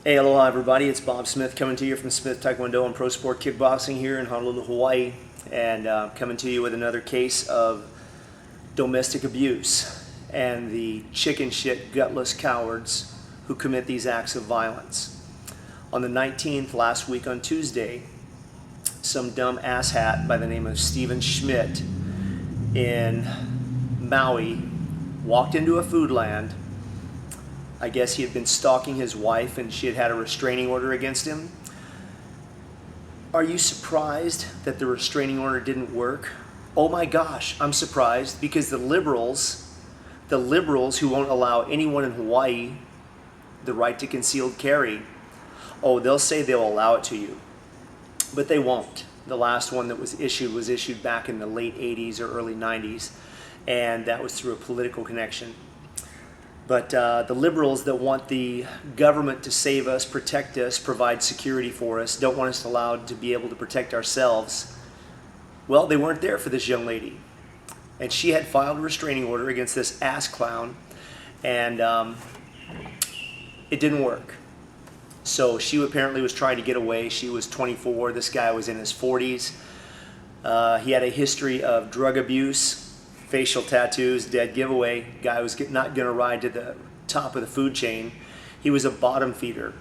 Hey, aloha everybody, it's Bob Smith coming to you from Smith Taekwondo and Pro Sport Kickboxing here in Honolulu, Hawaii, and coming to you with another case of domestic abuse and the chicken shit gutless cowards who commit these acts of violence. On the 19th, last week on Tuesday, some dumb asshat by the name of Stephen Schmidt in Maui walked into a Foodland. I guess he had been stalking his wife and she had had a restraining order against him. Are you surprised that the restraining order didn't work? Oh my gosh, I'm surprised because the liberals who won't allow anyone in Hawaii the right to concealed carry, oh, they'll say they'll allow it to you, but they won't. The last one that was issued back in the late 80s or early 90s, and that was through a political connection. But the liberals that want the government to save us, protect us, provide security for us, don't want us allowed to be able to protect ourselves, well, they weren't there for this young lady. And she had filed a restraining order against this ass clown, and it didn't work. So she apparently was trying to get away. She was 24. This guy was in his 40s. He had a history of drug abuse, facial tattoos, dead giveaway. Guy was not going to ride to the top of the food chain. He was a bottom feeder.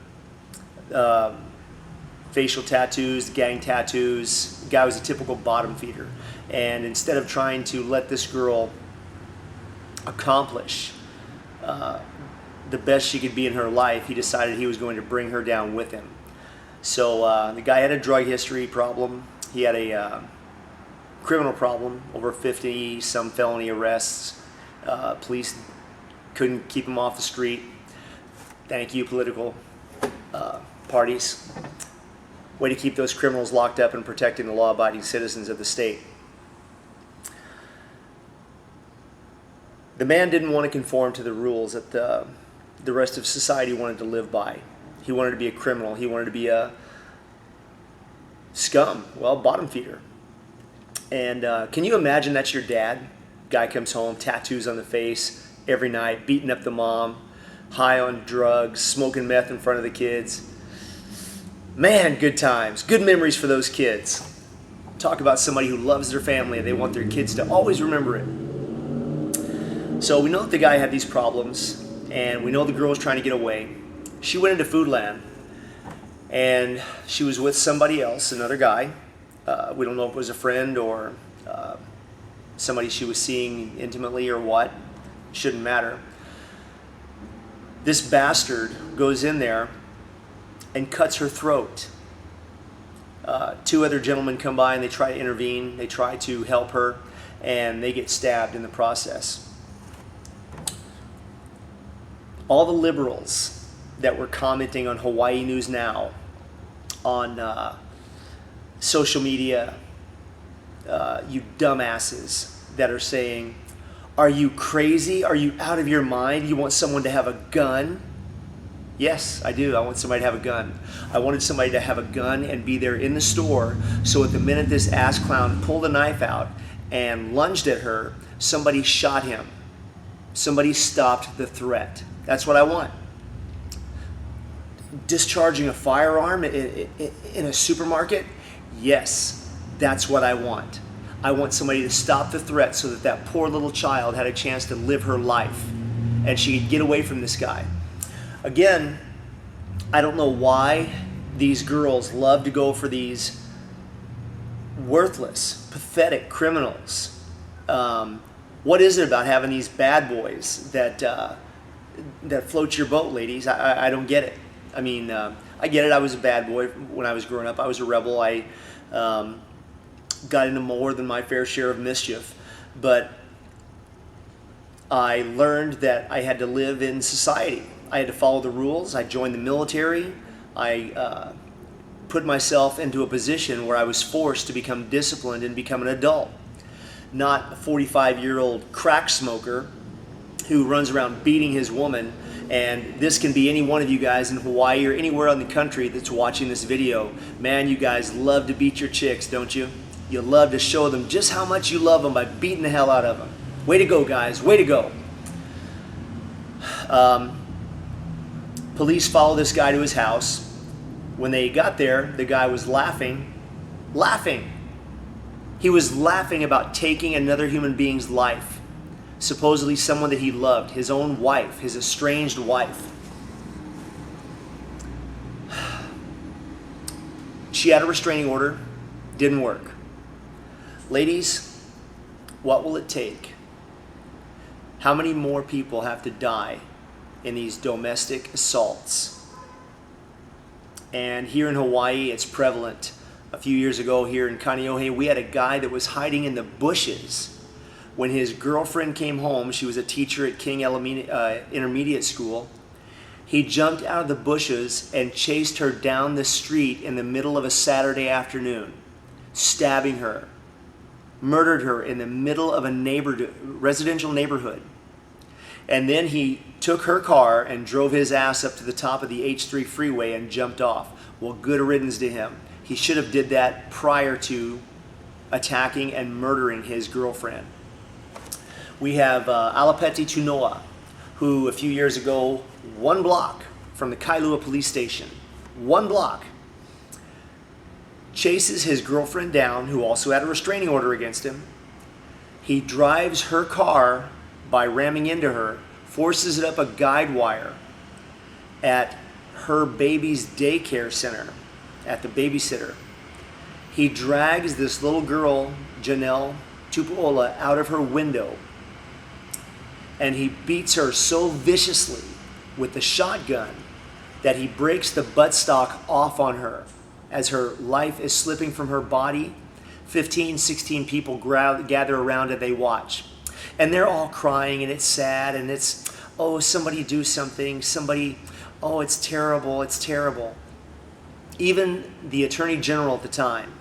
Facial tattoos, gang tattoos. Guy was a typical bottom feeder. And instead of trying to let this girl accomplish the best she could be in her life, he decided he was going to bring her down with him. So the guy had a drug history problem. He had a criminal problem, over 50 some felony arrests. Police couldn't keep him off the street. Thank you, political parties. Way to keep those criminals locked up and protecting the law-abiding citizens of the state. The man didn't want to conform to the rules that the rest of society wanted to live by. He wanted to be a criminal. He wanted to be a scum, well, bottom feeder. And can you imagine that's your dad? Guy comes home, tattoos on the face every night, beating up the mom, high on drugs, smoking meth in front of the kids. Man, good times, good memories for those kids. Talk about somebody who loves their family and they want their kids to always remember it. So we know that the guy had these problems, and we know the girl was trying to get away. She went into Foodland, and she was with somebody else, another guy. We don't know if it was a friend or somebody she was seeing intimately or what. Shouldn't matter. This bastard goes in there and cuts her throat. Two other gentlemen come by and they try to intervene. They try to help her, and they get stabbed in the process. All the liberals that were commenting on Hawaii News Now, on social media, you dumbasses that are saying, are you crazy? Are you out of your mind? You want someone to have a gun? Yes, I do. I want somebody to have a gun. I wanted somebody to have a gun and be there in the store, so at the minute this ass clown pulled a knife out and lunged at her, somebody shot him. Somebody stopped the threat. That's what I want. Discharging a firearm in a supermarket? Yes, that's what I want. I want somebody to stop the threat so that that poor little child had a chance to live her life and she could get away from this guy. Again, I don't know why these girls love to go for these worthless, pathetic criminals. What is it about having these bad boys that float your boat, ladies? I don't get it. I mean, I get it. I was a bad boy when I was growing up. I was a rebel. I got into more than my fair share of mischief. But I learned that I had to live in society. I had to follow the rules. I joined the military. I put myself into a position where I was forced to become disciplined and become an adult. Not a 45-year-old crack smoker who runs around beating his woman. And this can be any one of you guys in Hawaii or anywhere in the country that's watching this video. Man, you guys love to beat your chicks, don't you? You love to show them just how much you love them by beating the hell out of them. Way to go, guys. Way to go. Police followed this guy to his house. When they got there, the guy was laughing. He was laughing about taking another human being's life, supposedly someone that he loved, his own wife, his estranged wife. She had a restraining order, didn't work. Ladies, what will it take? How many more people have to die in these domestic assaults? And here in Hawaii, it's prevalent. A few years ago here in Kaneohe, we had a guy that was hiding in the bushes when his girlfriend came home. She was a teacher at King Intermediate School. He jumped out of the bushes and chased her down the street in the middle of a Saturday afternoon, stabbing her, murdered her in the middle of a residential neighborhood. And then he took her car and drove his ass up to the top of the H3 freeway and jumped off. Well, good riddance to him. He should have did that prior to attacking and murdering his girlfriend. We have Alapeti Tunoa, who a few years ago, 1 block from the Kailua police station, 1 block, chases his girlfriend down, who also had a restraining order against him. He drives her car by ramming into her, forces it up a guide wire at her baby's daycare center, at the babysitter. He drags this little girl, Janelle Tupuola, out of her window, and he beats her so viciously with the shotgun that he breaks the buttstock off on her as her life is slipping from her body. 15, 16 people gather around and they watch. And they're all crying, and it's sad, and it's, oh, somebody do something, somebody, oh, it's terrible, it's terrible. Even the Attorney General at the time,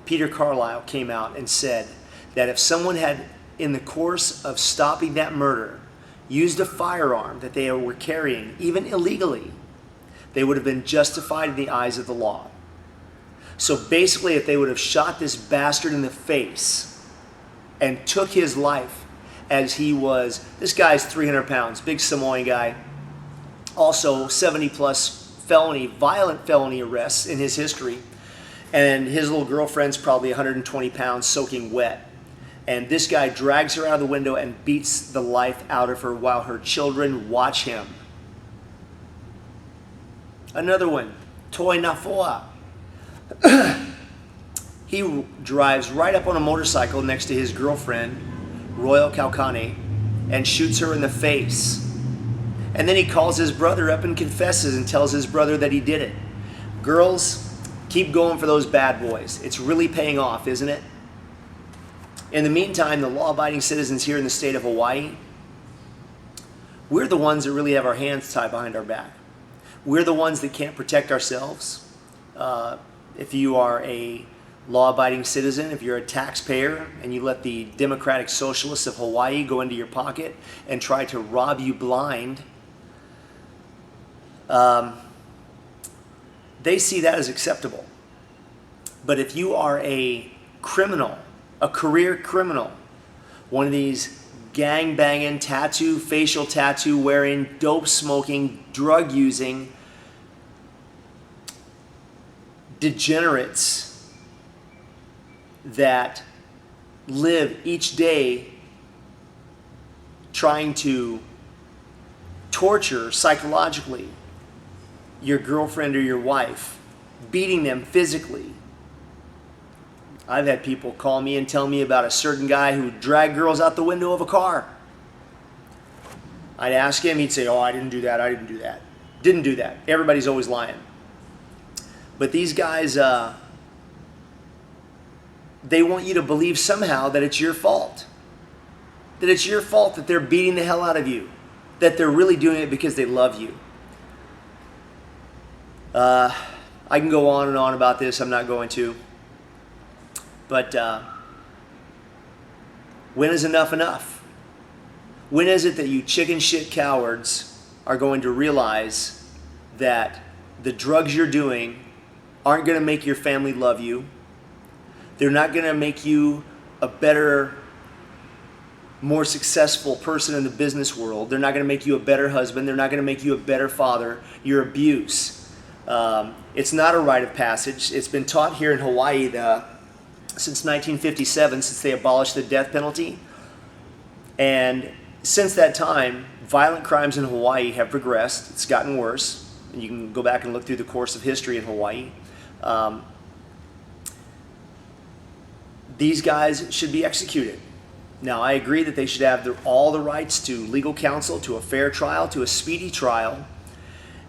Peter Carlisle, came out and said that if someone had, in the course of stopping that murder, used a firearm that they were carrying, even illegally, they would have been justified in the eyes of the law. So basically, if they would have shot this bastard in the face and took his life as he was, this guy's 300 pounds, big Samoan guy, also 70 plus violent felony arrests in his history, and his little girlfriend's probably 120 pounds soaking wet. And this guy drags her out of the window and beats the life out of her while her children watch him. Another one, Toi Nafoa. He drives right up on a motorcycle next to his girlfriend, Royal Kaukane, and shoots her in the face. And then he calls his brother up and confesses and tells his brother that he did it. Girls, keep going for those bad boys. It's really paying off, isn't it? In the meantime, the law-abiding citizens here in the state of Hawaii, we're the ones that really have our hands tied behind our back. We're the ones that can't protect ourselves. If you are a law-abiding citizen, if you're a taxpayer and you let the democratic socialists of Hawaii go into your pocket and try to rob you blind, they see that as acceptable. But if you are a criminal, a career criminal, one of these gang-banging, facial tattoo wearing, dope smoking, drug using degenerates that live each day trying to torture psychologically your girlfriend or your wife, beating them physically. I've had people call me and tell me about a certain guy who dragged girls out the window of a car. I'd ask him, he'd say, oh, I didn't do that, I didn't do that. Didn't do that. Everybody's always lying. But these guys, they want you to believe somehow that it's your fault. That it's your fault that they're beating the hell out of you. That they're really doing it because they love you. I can go on and on about this. I'm not going to. But when is enough enough? When is it that you chicken shit cowards are going to realize that the drugs you're doing aren't going to make your family love you? They're not going to make you a better more successful person in the business world. They're not going to make you a better husband. They're not going to make you a better father. Your abuse. It's not a rite of passage. It's been taught here in Hawaii since 1957, since they abolished the death penalty. And since that time, violent crimes in Hawaii have progressed. It's gotten worse. And you can go back and look through the course of history in Hawaii. These guys should be executed. Now, I agree that they should have all the rights to legal counsel, to a fair trial, to a speedy trial.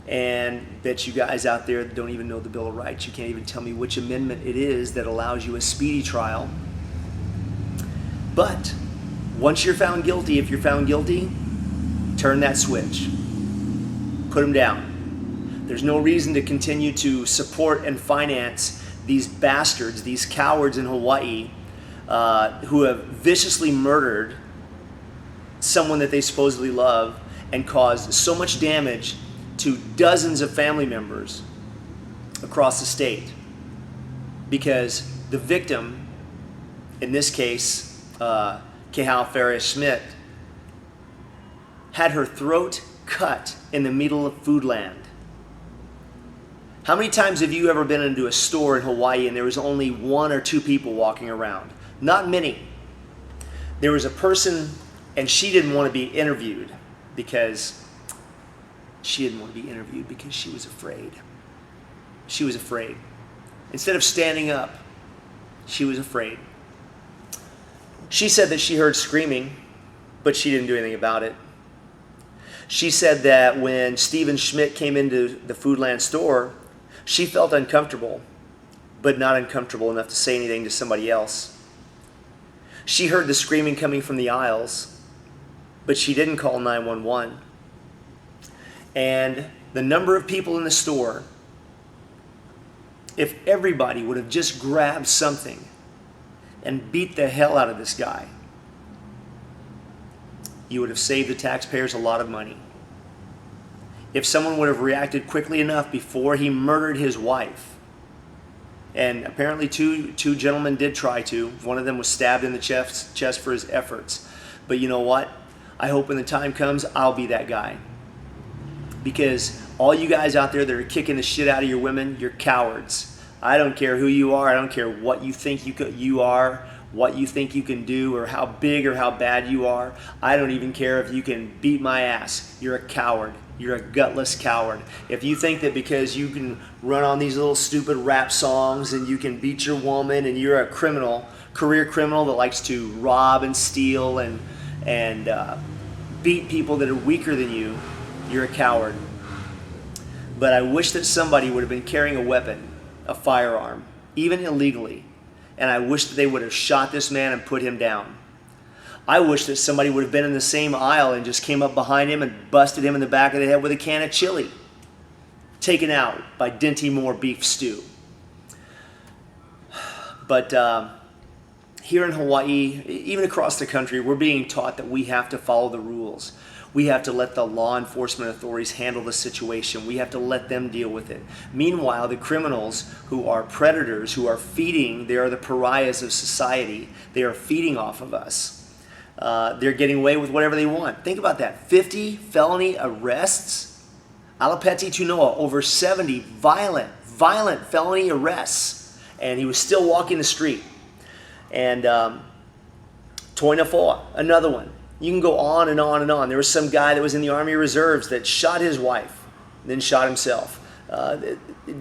And bet you guys out there that don't even know the Bill of Rights, you can't even tell me which amendment it is that allows you a speedy trial. But once you're found guilty, if you're found guilty, turn that switch. Put them down. There's no reason to continue to support and finance these bastards, these cowards in Hawaii who have viciously murdered someone that they supposedly love and caused so much damage to dozens of family members across the state. Because the victim, in this case, Kehau Farias Schmidt, had her throat cut in the middle of Foodland. How many times have you ever been into a store in Hawaii and there was only one or two people walking around? Not many. There was a person and she didn't want to be interviewed because she was afraid. She was afraid. Instead of standing up, she was afraid. She said that she heard screaming, but she didn't do anything about it. She said that when Stephen Schmidt came into the Foodland store, she felt uncomfortable, but not uncomfortable enough to say anything to somebody else. She heard the screaming coming from the aisles, but she didn't call 911. And the number of people in the store, if everybody would have just grabbed something and beat the hell out of this guy, you would have saved the taxpayers a lot of money. If someone would have reacted quickly enough before he murdered his wife, and apparently two gentlemen did try to. One of them was stabbed in the chest for his efforts. But you know what? I hope when the time comes, I'll be that guy. Because all you guys out there that are kicking the shit out of your women, you're cowards. I don't care who you are. I don't care what you think you are, what you think you can do, or how big or how bad you are. I don't even care if you can beat my ass. You're a coward. You're a gutless coward. If you think that because you can run on these little stupid rap songs and you can beat your woman and you're a criminal, career criminal that likes to rob and steal and beat people that are weaker than you, you're a coward. But I wish that somebody would have been carrying a weapon, a firearm, even illegally. And I wish that they would have shot this man and put him down. I wish that somebody would have been in the same aisle and just came up behind him and busted him in the back of the head with a can of chili. Taken out by Dinty Moore beef stew. But here in Hawaii, even across the country, we're being taught that we have to follow the rules. We have to let the law enforcement authorities handle the situation. We have to let them deal with it. Meanwhile, the criminals who are predators, who are feeding, they are the pariahs of society. They are feeding off of us. They're getting away with whatever they want. Think about that. 50 felony arrests. Alapeti Tunoa, over 70 violent felony arrests. And he was still walking the street. And Toina Foa, another one. You can go on and on and on. There was some guy that was in the Army Reserves that shot his wife, then shot himself.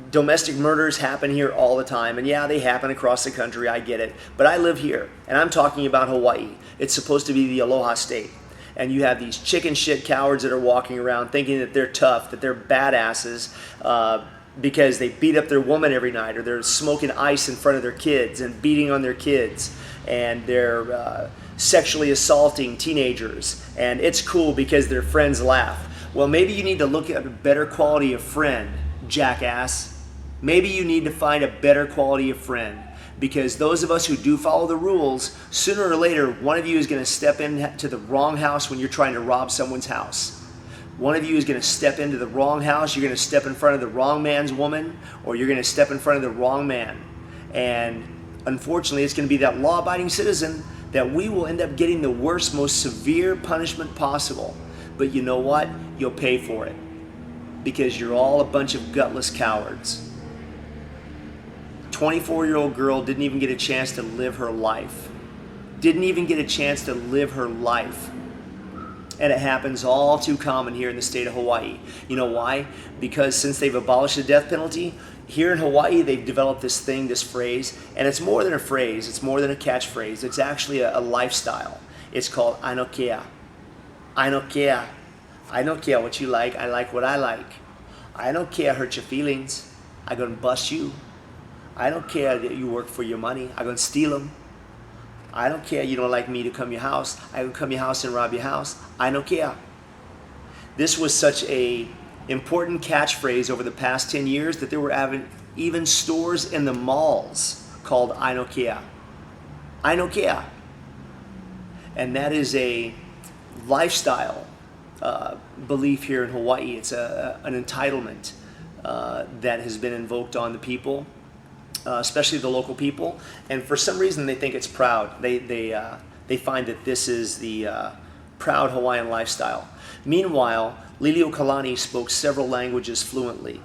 Domestic murders happen here all the time. And yeah, they happen across the country. I get it. But I live here, and I'm talking about Hawaii. It's supposed to be the Aloha State. And you have these chicken shit cowards that are walking around thinking that they're tough, that they're badasses, because they beat up their woman every night, or they're smoking ice in front of their kids and beating on their kids, and they're sexually assaulting teenagers, and it's cool because their friends laugh. Well, maybe you need to look at a better quality of friend, jackass. Maybe you need to find a better quality of friend, because those of us who do follow the rules, sooner or later, one of you is going to step into the wrong house when you're trying to rob someone's house. One of you is going to step into the wrong house, you're going to step in front of the wrong man's woman, or you're going to step in front of the wrong man. And unfortunately, it's going to be that law-abiding citizen that we will end up getting the worst, most severe punishment possible. But you know what? You'll pay for it, because you're all a bunch of gutless cowards. 24-year-old girl didn't even get a chance to live her life. Didn't even get a chance to live her life. And it happens all too common here in the state of Hawaii. You know why? Because since they've abolished the death penalty, here in Hawaii they've developed this thing, this phrase, and it's more than a phrase, it's more than a catchphrase, it's actually a lifestyle. It's called I no care. I no care. I don't care what you like, I like what I like. I don't care hurt your feelings, I gonna bust you. I don't care that you work for your money, I gonna steal them. I don't care you don't like me to come your house, I gonna come your house and rob your house. I don't care. This was such a important catchphrase over the past 10 years that there were even stores in the malls called I no care. I no care. And that is a lifestyle belief here in Hawaii. It's an entitlement that has been invoked on the people, especially the local people, and for some reason they think it's proud. They find that this is the proud Hawaiian lifestyle. Meanwhile, Liliuokalani spoke several languages fluently.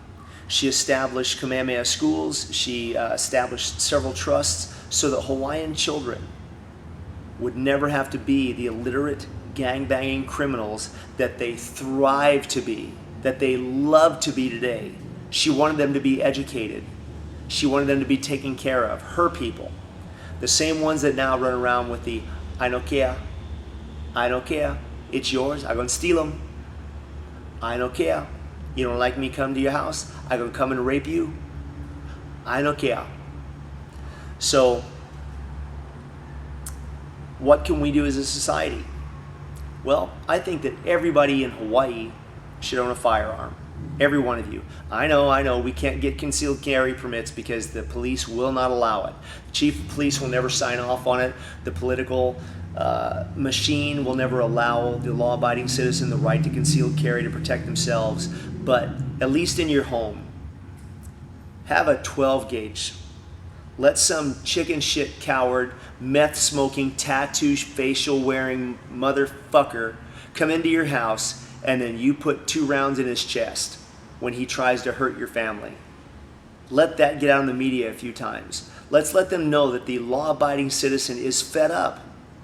She established Kamehameha schools. She established several trusts so that Hawaiian children would never have to be the illiterate, gang-banging criminals that they thrive to be, that they love to be today. She wanted them to be educated. She wanted them to be taken care of, her people. The same ones that now run around with the I no care, I don't care, it's yours, I'm gonna steal them. I don't care, you don't like me come to your house, I'm gonna come and rape you. I don't care. So, what can we do as a society? Well, I think that everybody in Hawaii should own a firearm. Every one of you. I know, we can't get concealed carry permits because the police will not allow it. The chief of police will never sign off on it. The political machine will never allow the law-abiding citizen the right to concealed carry to protect themselves. But at least in your home, have a 12 gauge. Let some chicken shit coward, meth smoking, tattoo facial wearing motherfucker come into your house and then you put 2 rounds in his chest when he tries to hurt your family. Let that get out in the media a few times. Let's let them know that the law-abiding citizen is fed up.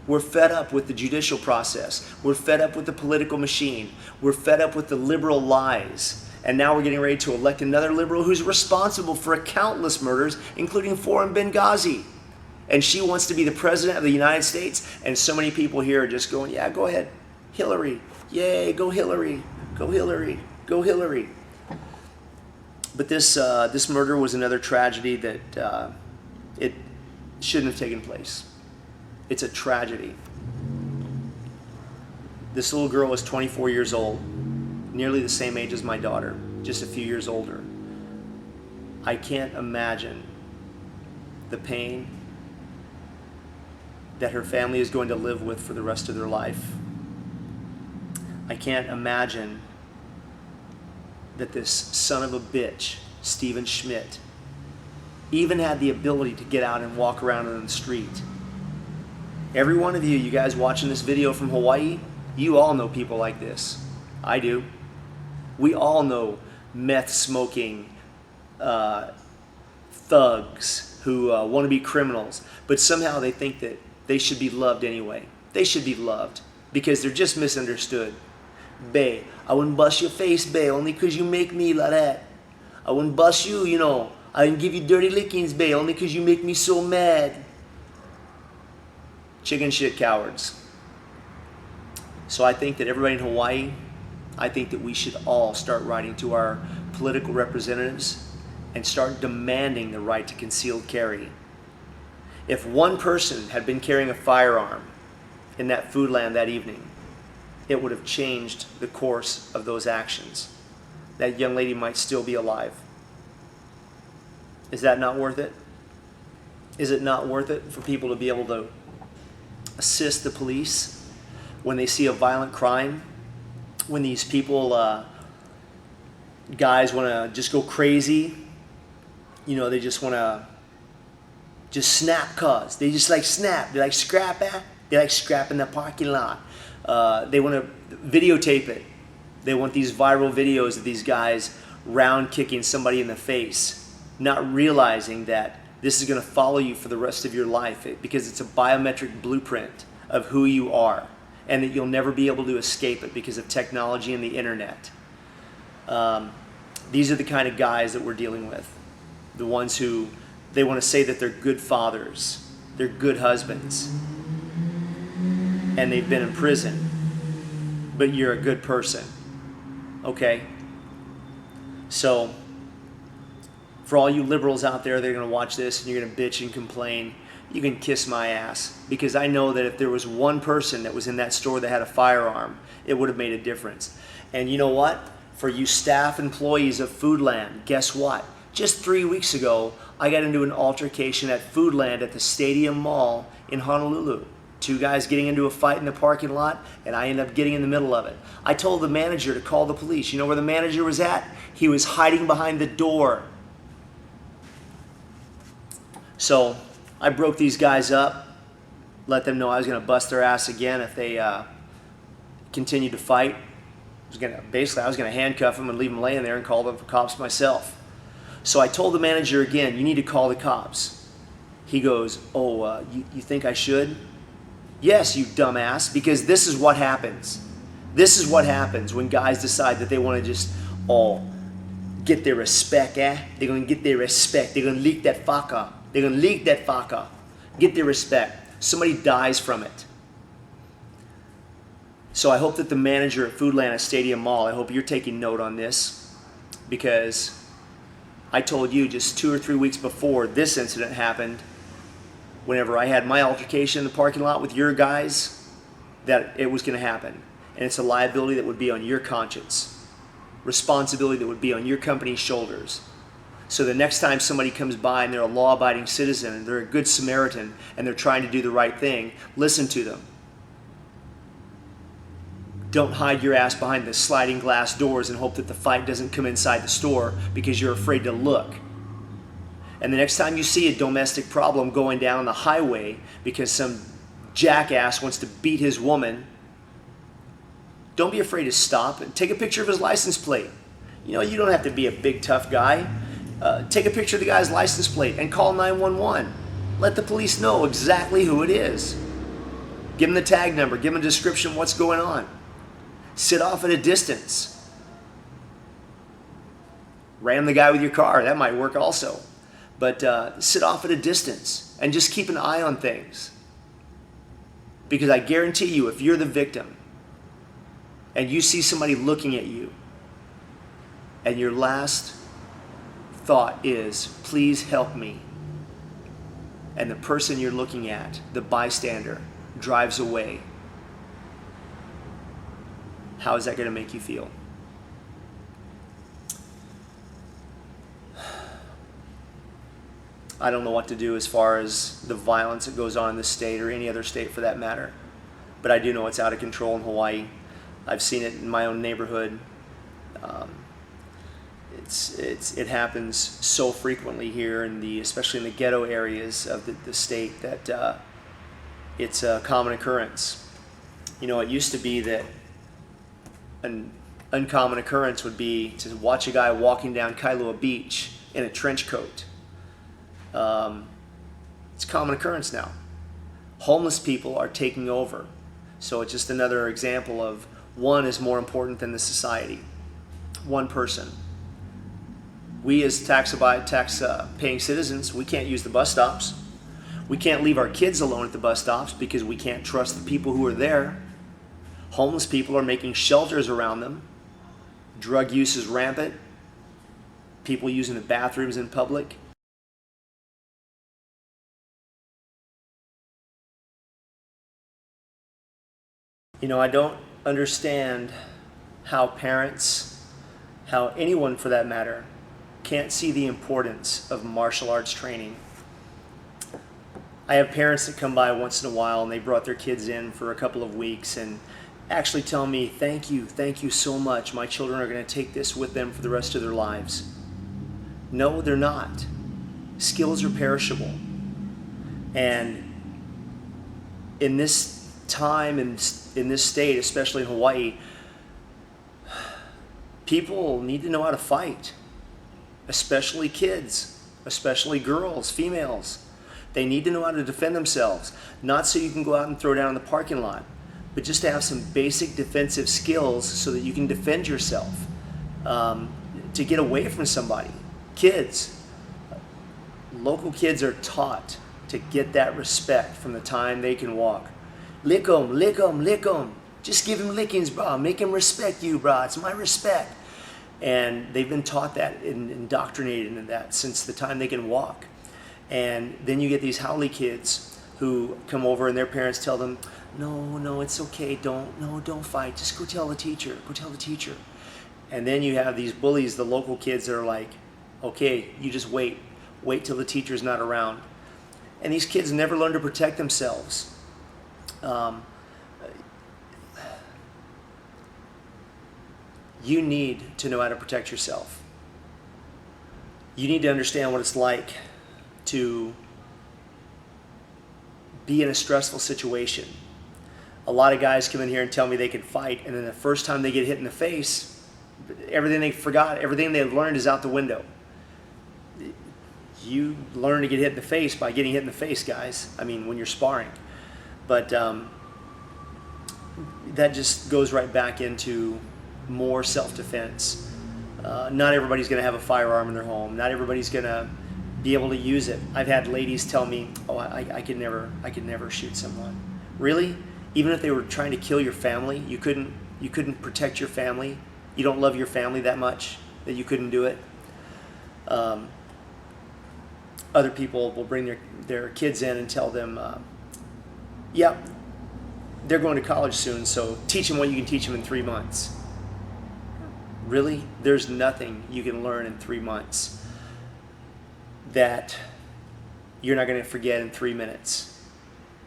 We're fed up with the judicial process. We're fed up with the political machine. We're fed up with the liberal lies. And now we're getting ready to elect another liberal who's responsible for countless murders, including 4 in Benghazi. And she wants to be the president of the United States, and so many people here are just going, yeah, go ahead, Hillary. Yay, go Hillary, go Hillary, go Hillary. But this murder was another tragedy that it shouldn't have taken place. It's a tragedy. This little girl was 24 years old, nearly the same age as my daughter, just a few years older. I can't imagine the pain that her family is going to live with for the rest of their life. I can't imagine that this son of a bitch, Stephen Schmidt, even had the ability to get out and walk around in the street. Every one of you guys watching this video from Hawaii, you all know people like this. I do. We all know meth smoking thugs who want to be criminals, but somehow they think that they should be loved anyway. They should be loved because they're just misunderstood. Bae, I wouldn't bust your face, bae, only because you make me like that. I wouldn't bust you, you know. I didn't give you dirty lickings, bae, only because you make me so mad. Chicken shit cowards. So I think that everybody in Hawaii, I think that we should all start writing to our political representatives and start demanding the right to concealed carry. If one person had been carrying a firearm in that Foodland that evening, it would have changed the course of those actions. That young lady might still be alive. Is that not worth it? Is it not worth it for people to be able to assist the police when they see a violent crime? When these people, guys want to just go crazy, you know, they just want to just snap cause. They just like snap. They like scrap at. They like scrapping the parking lot. They want to videotape it. They want these viral videos of these guys round kicking somebody in the face, not realizing that this is going to follow you for the rest of your life because it's a biometric blueprint of who you are, and that you'll never be able to escape it because of technology and the internet. These are the kind of guys that we're dealing with. The ones who, they want to say that they're good fathers, they're good husbands, and they've been in prison, but you're a good person. Okay? So, for all you liberals out there that are going to watch this and you're going to bitch and complain, you can kiss my ass, because I know that if there was one person that was in that store that had a firearm, it would have made a difference. And you know what? For you staff employees of Foodland, guess what? Just 3 weeks ago, I got into an altercation at Foodland at the Stadium Mall in Honolulu. Two guys getting into a fight in the parking lot, and I ended up getting in the middle of it. I told the manager to call the police. You know where the manager was at? He was hiding behind the door. So I broke these guys up, let them know I was going to bust their ass again if they continued to fight. I was going to handcuff them and leave them laying there and call them for cops myself. So I told the manager again, you need to call the cops. He goes, you think I should? Yes, you dumbass, because this is what happens. This is what happens when guys decide that they want to just, get their respect, They're going to get their respect. They're going to leak that fucker. They're going to leak that fucker. Get their respect. Somebody dies from it. So I hope that the manager at Foodland at Stadium Mall, I hope you're taking note on this, because I told you just 2 or 3 weeks before this incident happened, whenever I had my altercation in the parking lot with your guys, that it was going to happen. And it's a liability that would be on your conscience, responsibility that would be on your company's shoulders. So the next time somebody comes by and they're a law-abiding citizen and they're a good Samaritan and they're trying to do the right thing, listen to them. Don't hide your ass behind the sliding glass doors and hope that the fight doesn't come inside the store because you're afraid to look. And the next time you see a domestic problem going down on the highway because some jackass wants to beat his woman, don't be afraid to stop and take a picture of his license plate. You know, you don't have to be a big tough guy. Take a picture of the guy's license plate and call 911. Let the police know exactly who it is. Give them the tag number. Give them a description of what's going on. Sit off at a distance. Ram the guy with your car. That might work also. But sit off at a distance and just keep an eye on things. Because I guarantee you, if you're the victim and you see somebody looking at you and your last thought is, please help me, and the person you're looking at, the bystander, drives away, how is that going to make you feel? I don't know what to do as far as the violence that goes on in this state or any other state for that matter. But I do know it's out of control in Hawaii. I've seen it in my own neighborhood. It happens so frequently here, especially in the ghetto areas of the state, that it's a common occurrence. You know, it used to be that an uncommon occurrence would be to watch a guy walking down Kailua Beach in a trench coat. It's a common occurrence now. Homeless people are taking over. So it's just another example of one is more important than the society. One person. We as tax-paying citizens, we can't use the bus stops. We can't leave our kids alone at the bus stops because we can't trust the people who are there. Homeless people are making shelters around them. Drug use is rampant. People using the bathrooms in public. You know, I don't understand how parents, how anyone for that matter, can't see the importance of martial arts training. I have parents that come by once in a while and they brought their kids in for a couple of weeks and actually tell me, thank you so much. My children are going to take this with them for the rest of their lives. No, they're not. Skills are perishable. And in this time in this state, especially in Hawaii, people need to know how to fight, especially kids, especially girls, females. They need to know how to defend themselves, not so you can go out and throw down in the parking lot, but just to have some basic defensive skills so that you can defend yourself, to get away from somebody. Kids, local kids are taught to get that respect from the time they can walk. Lick 'em, lick 'em, lick 'em. Just give him lickings, brah. Make him respect you, brah. It's my respect. And they've been taught that, indoctrinated in that since the time they can walk. And then you get these haole kids who come over and their parents tell them, no, it's okay. Don't fight. Just go tell the teacher. Go tell the teacher. And then you have these bullies, the local kids that are like, okay, you just wait. Wait till the teacher's not around. And these kids never learn to protect themselves. You need to know how to protect yourself. You need to understand what it's like to be in a stressful situation. A lot of guys come in here and tell me they can fight, and then the first time they get hit in the face, everything they forgot, everything they've learned is out the window. You learn to get hit in the face by getting hit in the face, guys. I mean, when you're sparring. But that just goes right back into more self-defense. Not everybody's going to have a firearm in their home. Not everybody's going to be able to use it. I've had ladies tell me, "Oh, I could never shoot someone." Really? Even if they were trying to kill your family, you couldn't protect your family. You don't love your family that much that you couldn't do it. Other people will bring their kids in and tell them, "Yeah, they're going to college soon, so teach them what you can teach them in 3 months." Really? There's nothing you can learn in 3 months that you're not going to forget in 3 minutes.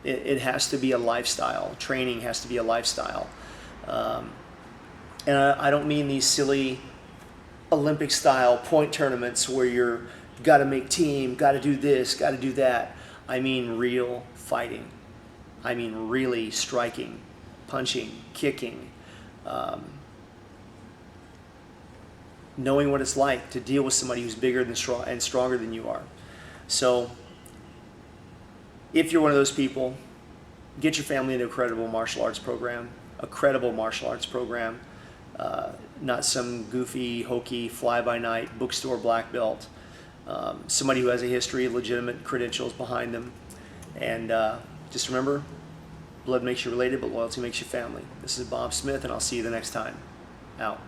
It has to be a lifestyle. Training has to be a lifestyle. And I don't mean these silly Olympic-style point tournaments where you're got to make team, got to do this, got to do that. I mean real fighting. I mean really striking, punching, kicking, knowing what it's like to deal with somebody who's bigger and stronger than you are. So if you're one of those people, get your family into a credible martial arts program, not some goofy, hokey, fly-by-night bookstore black belt. Somebody who has a history, legitimate credentials behind them. And just remember, blood makes you related, but loyalty makes you family. This is Bob Smith, and I'll see you the next time. Out.